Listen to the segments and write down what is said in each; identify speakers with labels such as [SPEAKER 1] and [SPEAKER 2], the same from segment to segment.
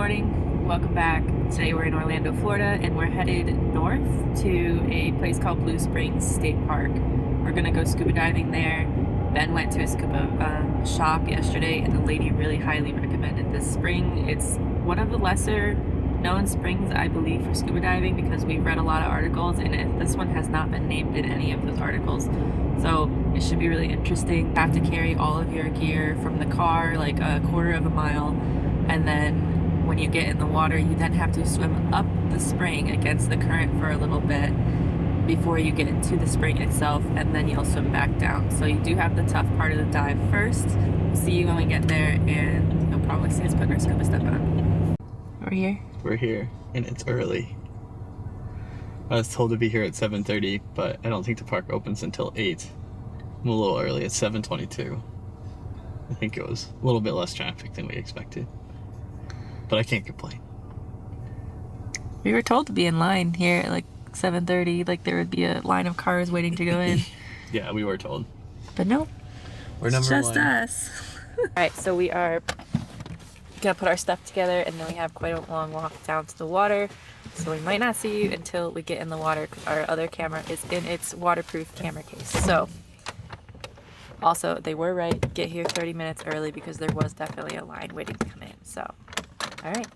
[SPEAKER 1] morning, welcome back. Today we're in Orlando, Florida, and we're headed north to a place called Blue Springs State Park. We're gonna go scuba diving there. Ben went to a scuba shop yesterday, and the lady really highly recommended this spring. It's one of the lesser known springs, I believe, for scuba diving because we've read a lot of articles, and this one has not been named in any of those articles. So it should be really interesting. You have to carry all of your gear from the car like a quarter of a mile, and then when you get in the water, you then have to swim up the spring against the current for a little bit before you get into the spring itself, and then you'll swim back down. So you do have the tough part of the dive first. See you when we get there, and you'll probably see us putting our scuba stuff on. We're here.
[SPEAKER 2] We're here, and it's early. I was told to be here at 7:30, but I don't think the park opens until 8. I'm a little early. It's 7:22. I think it was a little bit less traffic than we expected, but I can't complain.
[SPEAKER 1] We were told to be in line here at like 7:30, like there would be a line of cars waiting to go in.
[SPEAKER 2] Yeah, we were told.
[SPEAKER 1] But no,
[SPEAKER 2] We're number
[SPEAKER 1] it's just
[SPEAKER 2] one.
[SPEAKER 1] us. Alright, so we are gonna put our stuff together, and then we have quite a long walk down to the water. So we might not see you until we get in the water because our other camera is in its waterproof camera case. So, also, they were right. Get here 30 minutes early because there was definitely a line waiting to come in. So, alright.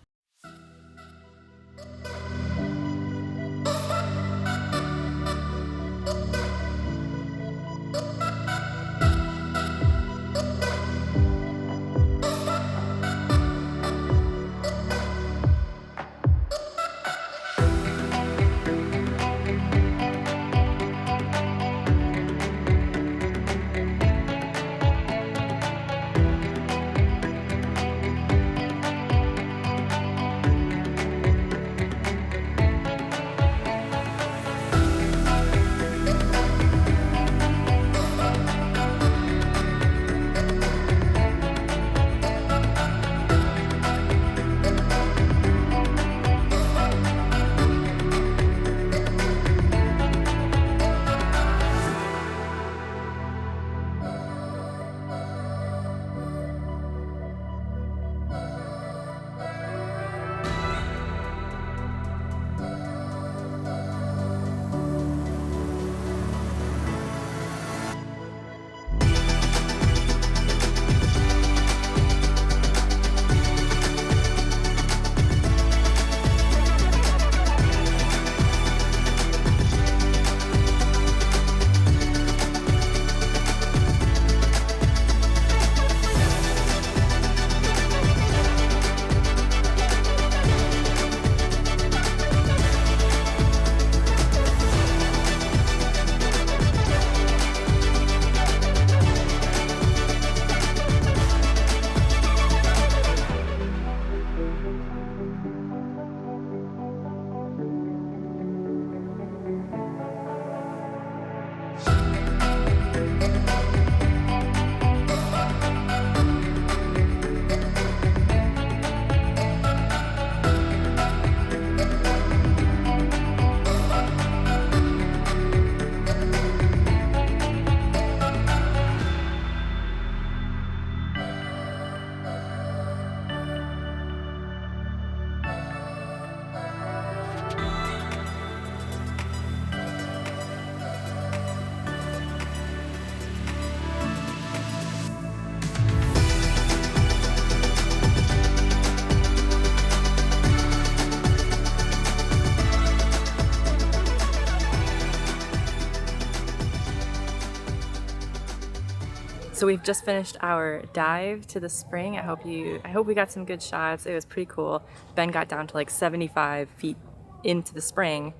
[SPEAKER 1] So we've just finished our dive to the spring. I hope we got some good shots. It was pretty cool. Ben got down to like 75 feet into the spring.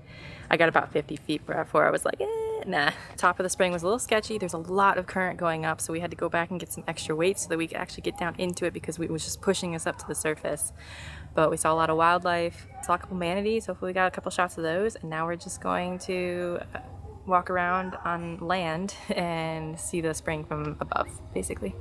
[SPEAKER 1] I got about 50 feet before I was like, nah. Top of the spring was a little sketchy. There's a lot of current going up, so we had to go back and get some extra weight so that we could actually get down into it because it was just pushing us up to the surface. But we saw a lot of wildlife, saw a couple manatees. Hopefully we got a couple shots of those, and now we're just going to walk around on land and see the spring from above, basically.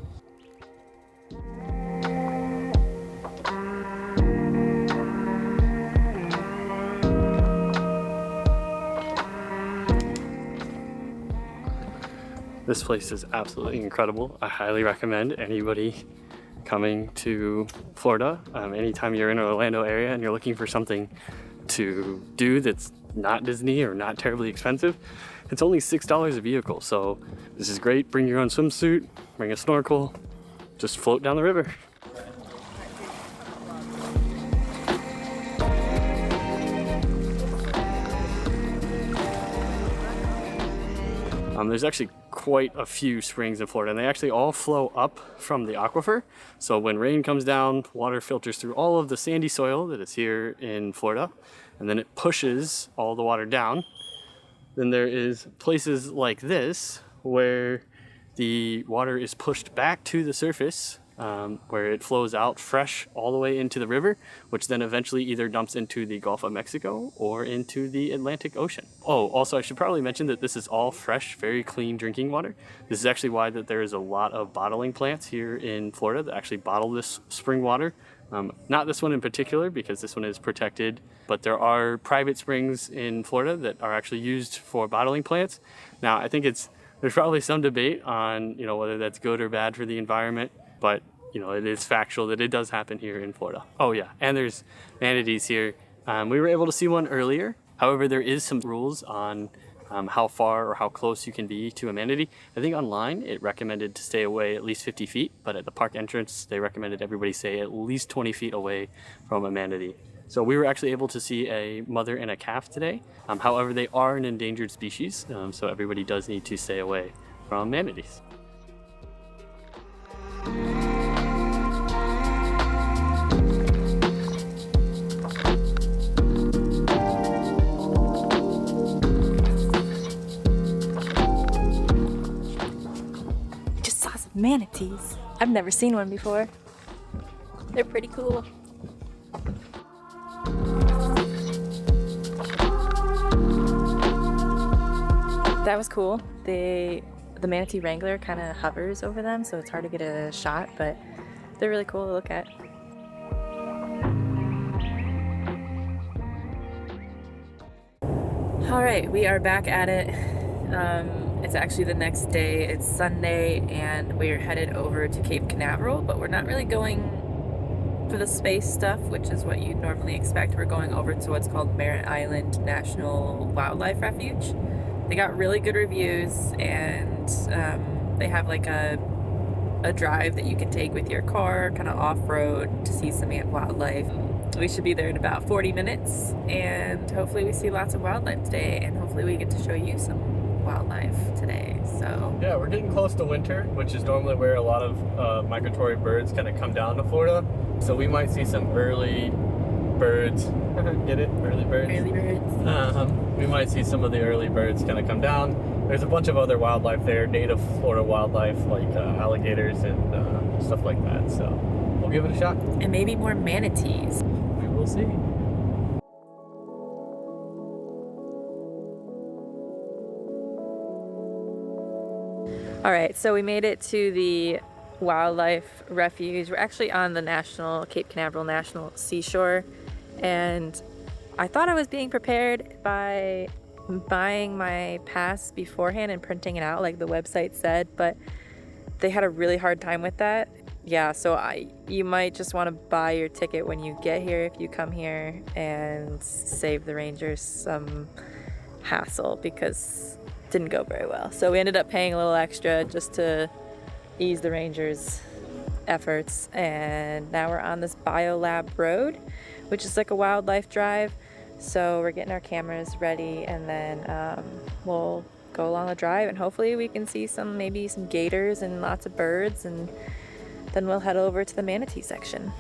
[SPEAKER 3] This place is absolutely incredible. I highly recommend anybody coming to Florida. Anytime you're in an Orlando area and you're looking for something to do that's not Disney or not terribly expensive, it's only $6 a vehicle. So this is great. Bring your own swimsuit, bring a snorkel, just float down the river. There's actually quite a few springs in Florida, and they actually all flow up from the aquifer. So when rain comes down, water filters through all of the sandy soil that is here in Florida, and then it pushes all the water down. Then there is places like this where the water is pushed back to the surface, where it flows out fresh all the way into the river, which then eventually either dumps into the Gulf of Mexico or into the Atlantic Ocean. Oh, also I should probably mention that this is all fresh, very clean drinking water. This is actually why that there is a lot of bottling plants here in Florida that actually bottle this spring water. Not this one in particular, because this one is protected, but there are private springs in Florida that are actually used for bottling plants. Now, I think there's probably some debate on, whether that's good or bad for the environment, but it is factual that it does happen here in Florida. Oh yeah, and there's manatees here. We were able to see one earlier. However, there is some rules on how far or how close you can be to a manatee. I think online it recommended to stay away at least 50 feet, but at the park entrance they recommended everybody stay at least 20 feet away from a manatee. So we were actually able to see a mother and a calf today. However, they are an endangered species, so everybody does need to stay away from manatees.
[SPEAKER 4] Just saw some manatees. I've never seen one before. They're pretty cool. That was cool. The manatee wrangler kind of hovers over them, so it's hard to get a shot, but they're really cool to look at.
[SPEAKER 1] All right, we are back at it. It's actually the next day. It's Sunday, and we're headed over to Cape Canaveral, but we're not really going for the space stuff, which is what you'd normally expect. We're going over to what's called Merritt Island National Wildlife Refuge. They got really good reviews, and they have like a drive that you can take with your car, kind of off-road, to see some wildlife. We should be there in about 40 minutes, and hopefully we see lots of wildlife today, and hopefully we get to show you some wildlife today. So
[SPEAKER 3] yeah, we're getting close to winter, which is normally where a lot of migratory birds kind of come down to Florida. So we might see some early birds. Get it? Early birds?
[SPEAKER 1] Early birds.
[SPEAKER 3] We might see some of the early birds kind of come down. There's a bunch of other wildlife there, native Florida wildlife, like alligators and stuff like that. So we'll give it a shot.
[SPEAKER 1] And maybe more manatees.
[SPEAKER 3] We will see.
[SPEAKER 4] All right, so we made it to the wildlife refuge. We're actually on the Cape Canaveral National Seashore, and I thought I was being prepared by buying my pass beforehand and printing it out like the website said, but they had a really hard time with that. Yeah, so you might just want to buy your ticket when you get here if you come here, and save the rangers some hassle because it didn't go very well. So we ended up paying a little extra just to ease the rangers' efforts, and now we're on this Biolab Road, which is like a wildlife drive. So we're getting our cameras ready, and then we'll go along the drive, and hopefully we can see maybe some gators and lots of birds, and then we'll head over to the manatee section.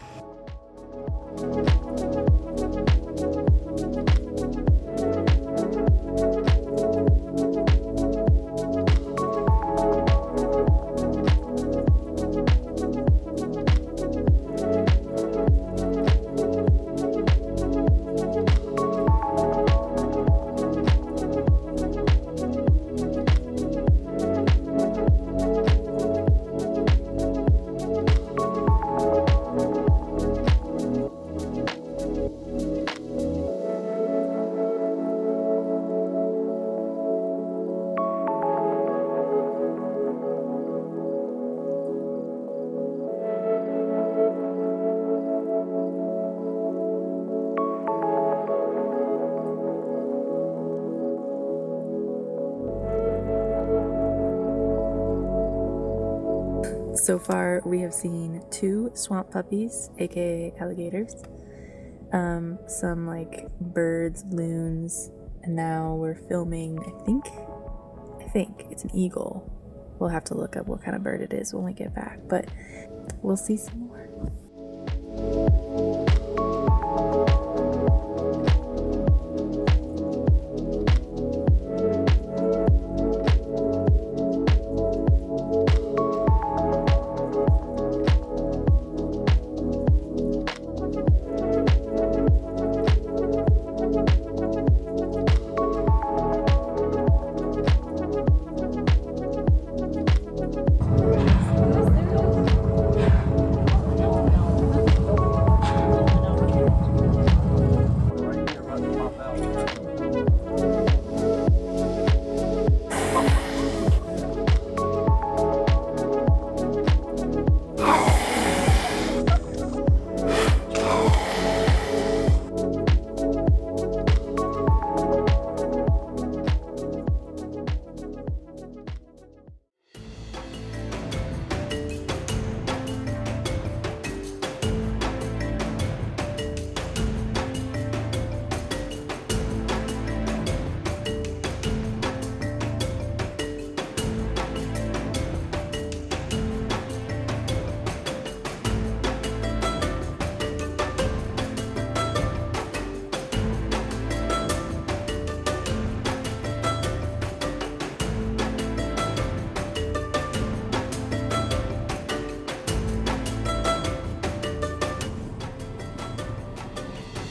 [SPEAKER 4] So far, we have seen 2 swamp puppies, aka alligators, some like birds, loons, and now we're filming, I think it's an eagle. We'll have to look up what kind of bird it is when we get back, but we'll see some more.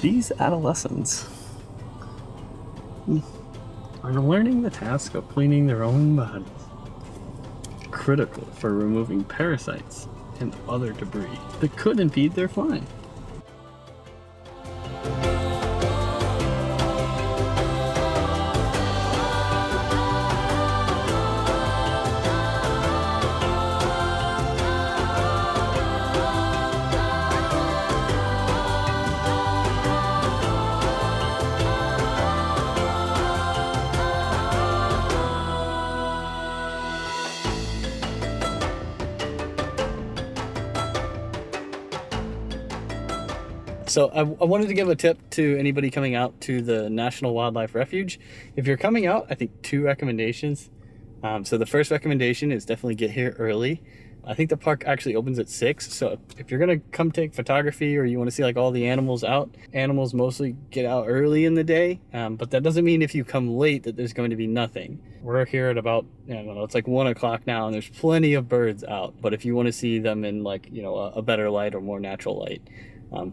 [SPEAKER 2] These adolescents are learning the task of cleaning their own bodies. Critical for removing parasites and other debris that could impede their flying. So I wanted to give a tip to anybody coming out to the National Wildlife Refuge. If you're coming out, I think 2 recommendations. So the first recommendation is definitely get here early. I think the park actually opens at 6. So if you're gonna come take photography or you want to see like all the animals out, animals mostly get out early in the day. But that doesn't mean if you come late that there's going to be nothing. We're here at about, I don't know, it's like 1 o'clock now and there's plenty of birds out. But if you want to see them in like, you know, a better light or more natural light,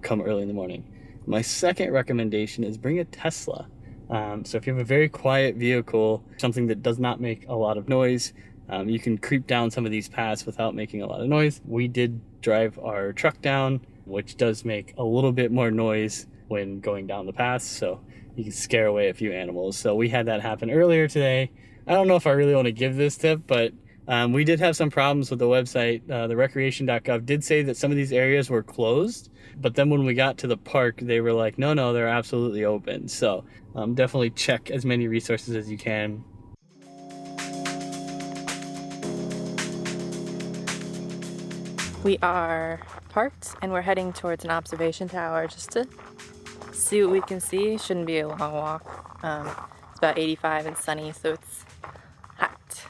[SPEAKER 2] come early in the morning. My second recommendation is bring a Tesla. So if you have a very quiet vehicle, something that does not make a lot of noise, you can creep down some of these paths without making a lot of noise. We did drive our truck down, which does make a little bit more noise when going down the paths, so you can scare away a few animals. So we had that happen earlier today. I don't know if I really want to give this tip, but we did have some problems with the website. The recreation.gov did say that some of these areas were closed, but then when we got to the park, they were like, no, they're absolutely open. So definitely check as many resources as you can.
[SPEAKER 4] We are parked and we're heading towards an observation tower just to see what we can see. Shouldn't be a long walk. It's about 85 and sunny, so it's hot.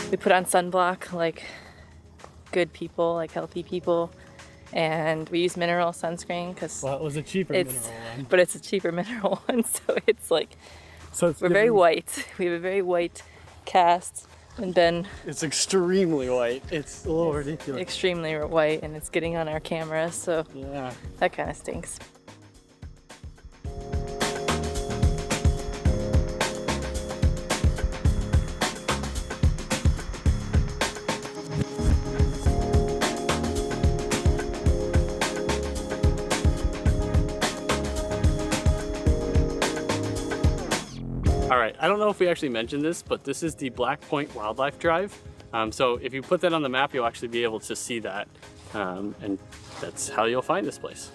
[SPEAKER 4] We put on sunblock like good people, like healthy people, and we use mineral sunscreen because
[SPEAKER 2] Well, it was a cheaper mineral one.
[SPEAKER 4] But it's a cheaper mineral one, so it's like we're very white. We have a very white cast, and Ben,
[SPEAKER 3] It's extremely white. It's a little ridiculous.
[SPEAKER 4] extremely white, and it's getting on our camera, so
[SPEAKER 3] Yeah.
[SPEAKER 4] that kind of stinks.
[SPEAKER 3] All right, I don't know if we actually mentioned this, but this is the Black Point Wildlife Drive. So if you put that on the map, you'll actually be able to see that. And that's how you'll find this place.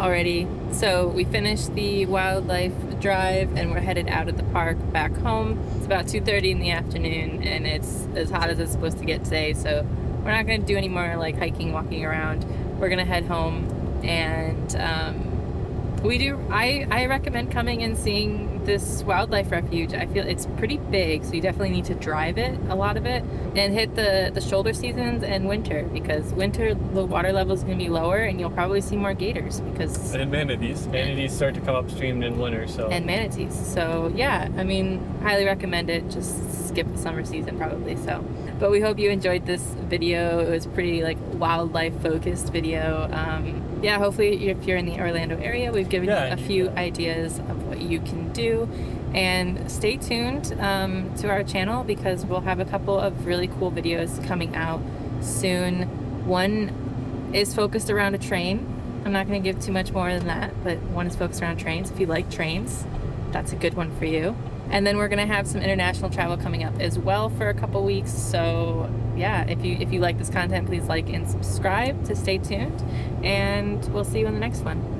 [SPEAKER 4] already. So we finished the wildlife drive and we're headed out of the park back home. It's about 2:30 in the afternoon and it's as hot as it's supposed to get today. So we're not going to do any more like hiking, walking around. We're going to head home and I recommend coming and seeing this wildlife refuge. I feel it's pretty big, so you definitely need to drive it, a lot of it, and hit the shoulder seasons and winter, because winter the water level is going to be lower and you'll probably see more gators because
[SPEAKER 3] And manatees. Manatees start to come upstream in winter, so.
[SPEAKER 4] and manatees. So yeah, I mean, highly recommend it. Just skip the summer season probably. So, but we hope you enjoyed this video. It was pretty like wildlife focused video. Yeah, hopefully if you're in the Orlando area, we've given you a few ideas of what you can do. And stay tuned to our channel because we'll have a couple of really cool videos coming out soon. One is focused around a train. I'm not going to give too much more than that, but one is focused around trains. If you like trains, that's a good one for you. And then we're going to have some international travel coming up as well for a couple weeks. So yeah, if you like this content, please like and subscribe to stay tuned. And we'll see you in the next one.